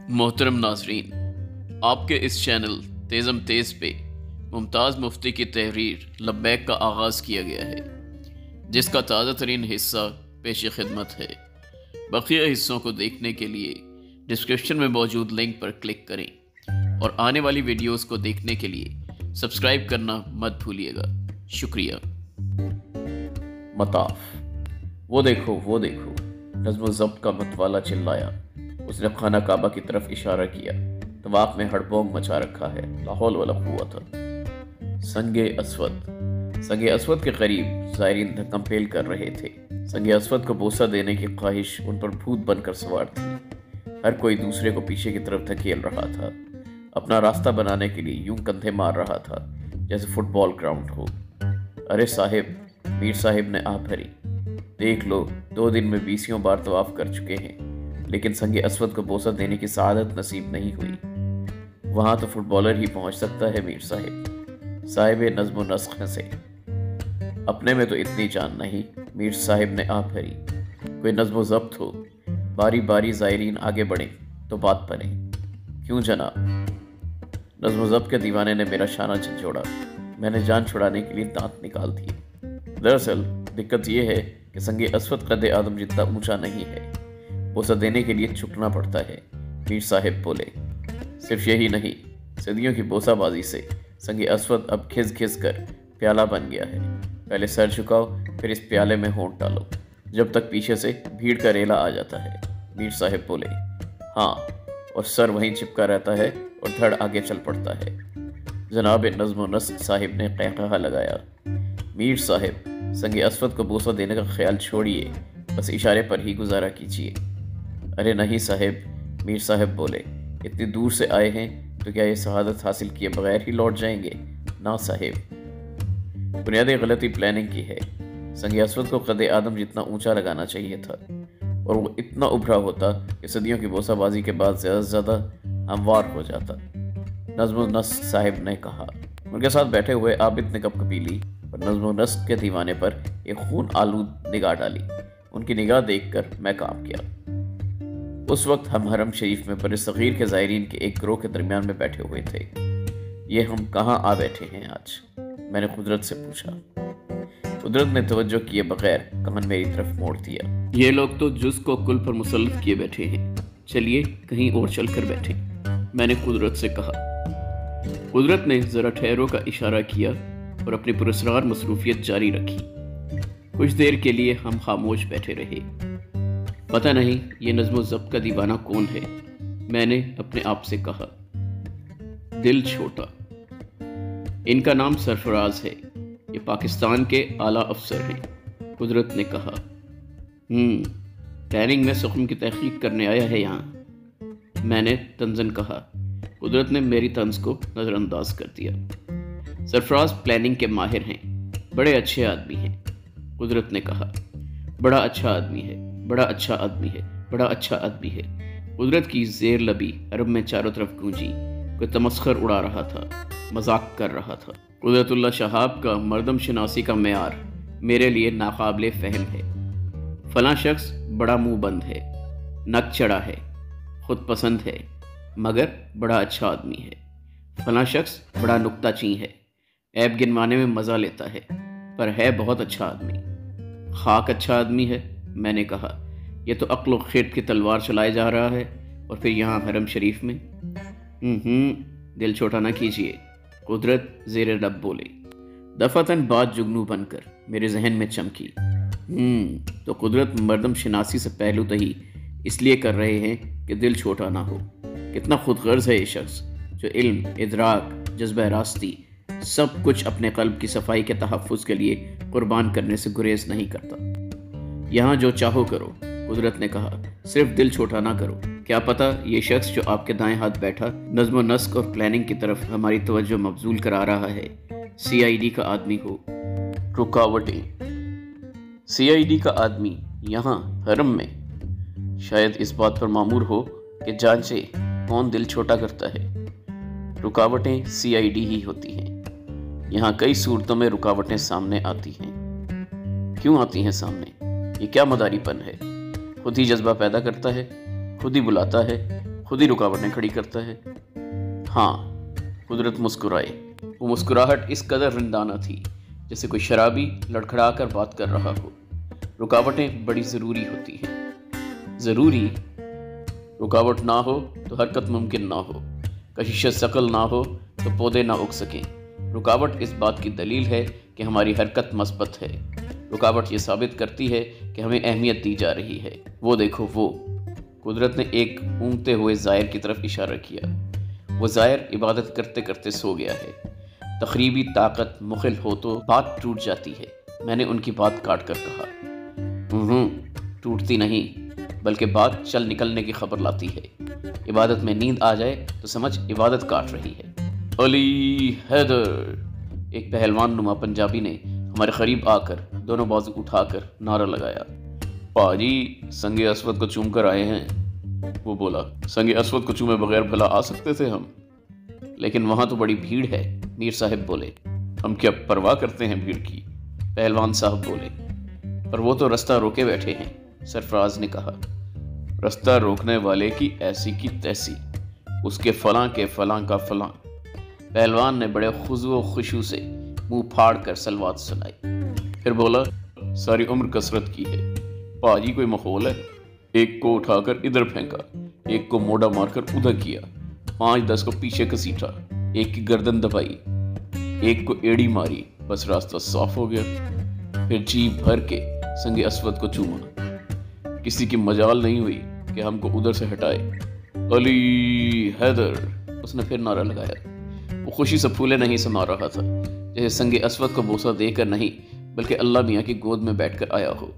मोहतरम नाजरीन, आपके इस चैनल तेज़म तेज़ पे मुमताज़ मुफ्ती की तहरीर लब्बैक का आगाज़ किया गया है, जिसका ताज़ा तरीन हिस्सा पेश खिदमत है। बकिया हिस्सों को देखने के लिए डिस्क्रिप्शन में मौजूद लिंक पर क्लिक करें और आने वाली वीडियोस को देखने के लिए सब्सक्राइब करना मत भूलिएगा। शुक्रिया। मताफ। वो देखो नज़्म ज़ब्त का मतवाला चिल्लाया। उसने खाना काबा की तरफ इशारा किया। तवाफ में हड़बोंग मचा रखा है। ला हौल वला कुव्वत। संगे अस्वद के करीब ज़ायरीन धक्कम-पेल कर रहे थे। संगे अस्वद को बोसा देने की ख्वाहिश उन पर भूत बनकर सवार थी। हर कोई दूसरे को पीछे की तरफ धकेल रहा था, अपना रास्ता बनाने के लिए यूं कंधे मार रहा था जैसे फुटबॉल ग्राउंड हो। अरे साहिब, मीर साहिब ने आह भरी, देख लो, 2 दिन में 20 बार तवाफ कर चुके हैं, लेकिन संगे अस्वद को बोसा देने की सआदत नसीब नहीं हुई। वहां तो फुटबॉलर ही पहुंच सकता है मीर साहिब नज़्म नस्ख से। अपने में तो इतनी जान नहीं। मीर साहिब ने आह भरी, कोई नज़्म ज़ब्त हो, बारी बारी ज़ायरीन आगे बढ़े तो बात बने। क्यों जनाब? नज़्म ज़ब्त के दीवाने ने मेरा शाना झंझोड़ा। मैंने जान छुड़ाने के लिए दांत निकाल दिए। दरअसल दिक्कत यह है कि संगे अस्वद कद आदम जितना ऊंचा नहीं है, बोसा देने के लिए झुकना पड़ता है। मीर साहिब बोले, सिर्फ यही नहीं, सदियों की बोसाबाजी से संगे अस्वद अब घिस घिस कर प्याला बन गया है। पहले सर झुकाओ, फिर इस प्याले में होंठ डालो, जब तक पीछे से भीड़ का रेला आ जाता है। मीर साहिब बोले, हाँ, और सर वहीं चिपका रहता है और धड़ आगे चल पड़ता है। जनाब नज़्म नस्ख साहिब ने कहकहा लगाया। मीर साहिब, संगे अस्वद को बोसा देने का ख्याल छोड़िए, बस इशारे पर ही गुजारा कीजिए। अरे नहीं साहिब, मीर साहिब बोले, इतनी दूर से आए हैं तो क्या ये शहादत हासिल किए बगैर ही लौट जाएंगे? ना साहिब, बुनियादी गलती प्लानिंग की है। संगे अस्वद को कद आदम जितना ऊंचा लगाना चाहिए था, और वो इतना उभरा होता कि सदियों की बोसाबाजी के बाद ज़्यादा से ज़्यादा हमवार हो जाता। नज़्म नस्ख साहिब ने कहा। उनके साथ बैठे हुए आबिद ने कपकपी ली और नज़्म नस्ख के दीवाने पर एक खून आलूद निगाह डाली। उनकी निगाह देखकर मैं काम किया। उस वक्त हम हरम शरीफ में बड़े सगीर के ज़ायरीन के एक ग्रोह के दरमियान में बैठे हुए थे। ये हम कहाँ आ बैठे हैं आज? मैंने कुदरत से पूछा। कुदरत ने तवज्जो किए बगैर कान मेरी तरफ मोड़ दिया। ये लोग तो जुज़ को कुल पर मुसल्लत किए बैठे हैं, चलिए कहीं और चल कर बैठे, मैंने कुदरत से कहा। कुदरत ने ज़रा ठहरो का इशारा किया और अपनी पुरस्कार मसरूफियत जारी रखी। कुछ देर के लिए हम खामोश बैठे रहे। पता नहीं ये नज़्म ज़ब्त का दीवाना कौन है, मैंने अपने आप से कहा। दिल छोटा, इनका नाम सरफराज है, ये पाकिस्तान के आला अफसर हैं, कुदरत ने कहा। प्लानिंग में सुख्म की तहकीक करने आया है यहाँ, मैंने तंज़न कहा। कुदरत ने मेरी तंज़ को नज़रअंदाज कर दिया। सरफराज प्लानिंग के माहिर हैं, बड़े अच्छे आदमी हैं, कुदरत ने कहा। बड़ा अच्छा आदमी है, बड़ा अच्छा आदमी है, बड़ा अच्छा आदमी है। कुदरत की ज़ेर लबी अरब में चारों तरफ गूंजी। कोई तमस्खर उड़ा रहा था, मजाक कर रहा था। कुदरतुल्लाह शहाब का मर्दम शनासी का मेयार मेरे लिए नाकाबिले फ़हम है। फलां शख्स बड़ा मुंह बंद है, नक चढ़ा है, खुद पसंद है, मगर बड़ा अच्छा आदमी है। फलां शख्स बड़ा नुक्ताचीन है, ऐब गिनवाने में मज़ा लेता है, पर है बहुत अच्छा आदमी। खाक अच्छा आदमी है, मैंने कहा। ये तो अक्ल व खिर्द की तलवार चलाए जा रहा है, और फिर यहाँ हरम शरीफ में। दिल छोटा ना कीजिए, कुदरत ज़ेरे लब बोले। दफ़ातन बात जुगनू बनकर मेरे जहन में चमकी। तो कुदरत मर्दम शनासी से पहलू तही इसलिए कर रहे हैं कि दिल छोटा ना हो। कितना खुदगर्ज है ये शख्स, जो इल्म, इदराक, जज्बा रास्ती, सब कुछ अपने कल्ब की सफाई के तहफ़्फ़ुज़ के लिए कुर्बान करने से गुरेज नहीं करता। यहाँ जो चाहो करो, कुदरत ने कहा, सिर्फ दिल छोटा ना करो। क्या पता ये शख्स जो आपके दाएं हाथ बैठा नज़्म नस्ख और प्लानिंग की तरफ हमारी तवज्जो मबजूल करा रहा है, CID का आदमी हो। रुकावटें। CID का आदमी यहाँ हरम में शायद इस बात पर मामूर हो कि जांचे कौन दिल छोटा करता है। रुकावटें CID ही होती हैं। यहाँ कई सूरतों में रुकावटें सामने आती हैं। क्यों आती हैं सामने? ये क्या मदारीपन है? खुद ही जज्बा पैदा करता है, खुद ही बुलाता है, खुद ही रुकावटें खड़ी करता है। हाँ, कुदरत मुस्कुराए। वो मुस्कुराहट इस कदर रिंदाना थी जैसे कोई शराबी लड़खड़ा कर बात कर रहा हो। रुकावटें बड़ी ज़रूरी होती हैं। ज़रूरी? रुकावट ना हो तो हरकत मुमकिन ना हो, कशिश शकल ना हो तो पौधे ना उग सकें। रुकावट इस बात की दलील है कि हमारी हरकत मस्बत है। रुकावट ये साबित करती है कि हमें अहमियत दी जा रही है। वो देखो वो। कुदरत ने एक ऊँगते हुए ज़ायर की तरफ इशारा किया। वो ज़ायर इबादत करते करते सो गया है। तकरीबी ताकत मुखिल हो तो बात टूट जाती है। मैंने उनकी बात काट कर कहा, टूटती नहीं, बल्कि बात चल निकलने की खबर लाती है। इबादत में नींद आ जाए तो समझ इबादत काट रही है। अली हैदर, एक पहलवान नुमा पंजाबी ने हमारे करीब आकर दोनों बाजू उठाकर नारा लगाया। पाजी, संगे असवद को चूम कर आए हैं। वो बोला, संगे असवद को चूमे बगैर भला आ सकते थे हम? लेकिन वहां तो बड़ी भीड़ है, मीर साहब बोले। हम क्या परवाह करते हैं भीड़ की, पहलवान साहब बोले। पर वो तो रास्ता रोके बैठे हैं, सरफराज ने कहा। रास्ता रोकने वाले की ऐसी की तैसी, उसके फलां के फलां का फलां। पहलवान ने बड़े खुजू खुशू से मुंह फाड़ कर सलवात सुनाई। फिर बोला, सारी उम्र कसरत की है पाजी, कोई मखौल है? एक को उठाकर इधर फेंका, एक को मोड़ा मारकर उधर किया, 5-10 को पीछे घसीटा, एक की गर्दन दबाई, एक को एड़ी मारी, बस रास्ता साफ हो गया। फिर जी भर के संगे असवद को चूमा। किसी की मजाल नहीं हुई कि हमको उधर से हटाए। अली हैदर, उसने फिर नारा लगाया। वो खुशी से फूले नहीं समा रहा था, जैसे संगे असवद को बोसा देकर नहीं बल्कि अल्लाह मियाँ की गोद में बैठकर आया हो।